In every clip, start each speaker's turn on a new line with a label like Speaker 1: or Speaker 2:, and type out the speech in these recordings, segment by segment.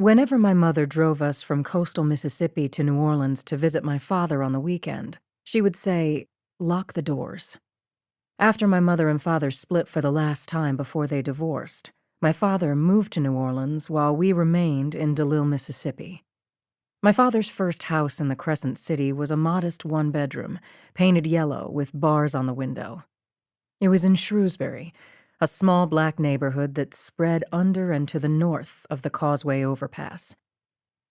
Speaker 1: Whenever my mother drove us from coastal Mississippi to New Orleans to visit my father on the weekend, she would say, "Lock the doors." After my mother and father split for the last time before they divorced, my father moved to New Orleans while we remained in DeLille, Mississippi. My father's first house in the Crescent City was a modest one-bedroom, painted yellow with bars on the window. It was in Shrewsbury, a small black neighborhood that spread under and to the north of the Causeway overpass.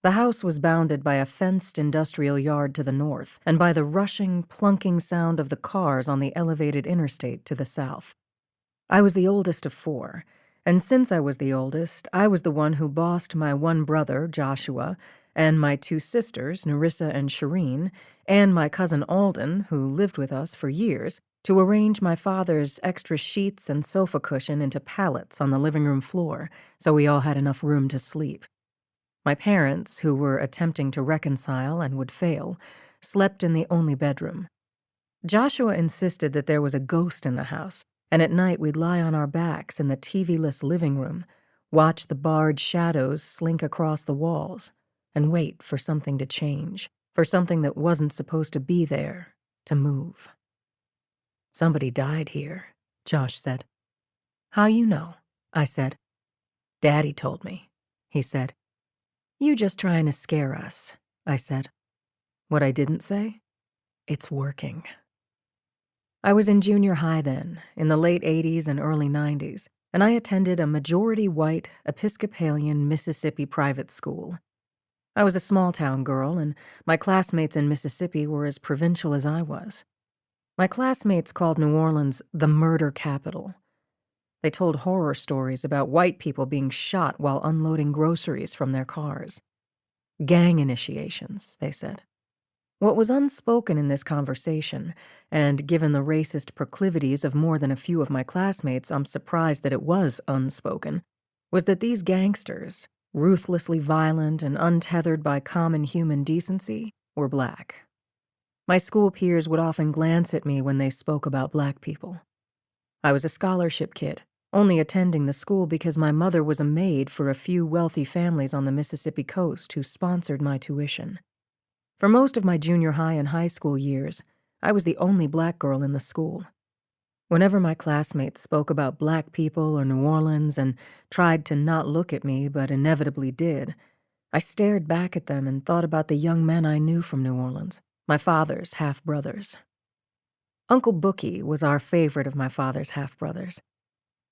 Speaker 1: The house was bounded by a fenced industrial yard to the north and by the rushing, plunking sound of the cars on the elevated interstate to the south. I was the oldest of 4, and since I was the oldest, I was the one who bossed my one brother, Joshua, and my 2 sisters, Nerissa and Shireen, and my cousin Alden, who lived with us for years, to arrange my father's extra sheets and sofa cushion into pallets on the living room floor so we all had enough room to sleep. My parents, who were attempting to reconcile and would fail, slept in the only bedroom. Joshua insisted that there was a ghost in the house, and at night we'd lie on our backs in the TV-less living room, watch the barred shadows slink across the walls, and wait for something to change, for something that wasn't supposed to be there, to move. "Somebody died here," Josh said. "How you know?" I said. "Daddy told me," he said. "You just trying to scare us," I said. What I didn't say? It's working. I was in junior high then, in the late 80s and early 90s, and I attended a majority-white, Episcopalian Mississippi private school. I was a small-town girl, and my classmates in Mississippi were as provincial as I was. My classmates called New Orleans the murder capital. They told horror stories about white people being shot while unloading groceries from their cars. Gang initiations, they said. What was unspoken in this conversation, and given the racist proclivities of more than a few of my classmates, I'm surprised that it was unspoken, was that these gangsters, ruthlessly violent and untethered by common human decency, were black. My school peers would often glance at me when they spoke about black people. I was a scholarship kid, only attending the school because my mother was a maid for a few wealthy families on the Mississippi coast who sponsored my tuition. For most of my junior high and high school years, I was the only black girl in the school. Whenever my classmates spoke about black people or New Orleans and tried to not look at me but inevitably did, I stared back at them and thought about the young men I knew from New Orleans, my father's half-brothers. Uncle Bookie was our favorite of my father's half-brothers.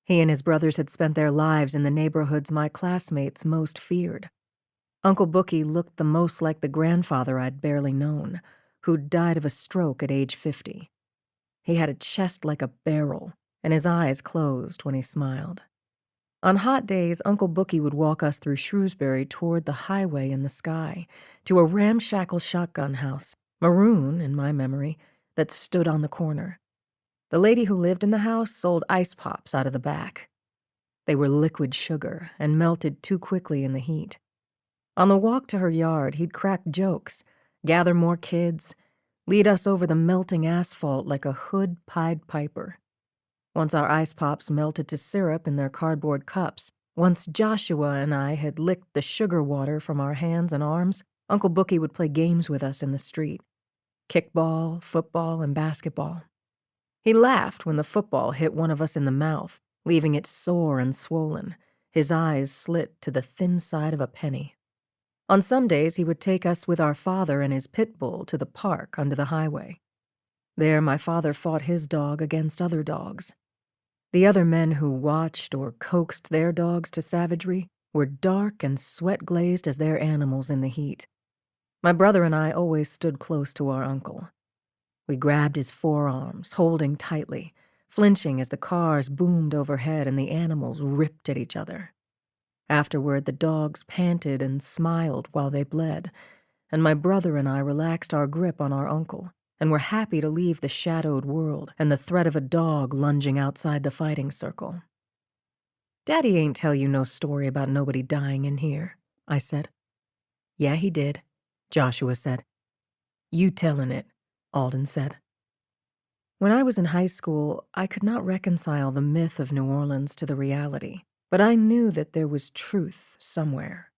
Speaker 1: He and his brothers had spent their lives in the neighborhoods my classmates most feared. Uncle Bookie looked the most like the grandfather I'd barely known, who'd died of a stroke at age 50. He had a chest like a barrel, and his eyes closed when he smiled. On hot days, Uncle Bookie would walk us through Shrewsbury toward the highway in the sky, to a ramshackle shotgun house, maroon in my memory, that stood on the corner. The lady who lived in the house sold ice pops out of the back. They were liquid sugar and melted too quickly in the heat. On the walk to her yard, he'd crack jokes, gather more kids, lead us over the melting asphalt like a hood-pied piper. Once our ice pops melted to syrup in their cardboard cups, once Joshua and I had licked the sugar water from our hands and arms, Uncle Bookie would play games with us in the street. Kickball, football, and basketball. He laughed when the football hit one of us in the mouth, leaving it sore and swollen, his eyes slit to the thin side of a penny. On some days, he would take us with our father and his pit bull to the park under the highway. There, my father fought his dog against other dogs. The other men who watched or coaxed their dogs to savagery were dark and sweat-glazed as their animals in the heat. My brother and I always stood close to our uncle. We grabbed his forearms, holding tightly, flinching as the cars boomed overhead and the animals ripped at each other. Afterward, the dogs panted and smiled while they bled, and my brother and I relaxed our grip on our uncle and were happy to leave the shadowed world and the threat of a dog lunging outside the fighting circle. "Daddy ain't tell you no story about nobody dying in here," I said. "Yeah, he did," Joshua said. "You tellin' it," Alden said. When I was in high school, I could not reconcile the myth of New Orleans to the reality, but I knew that there was truth somewhere.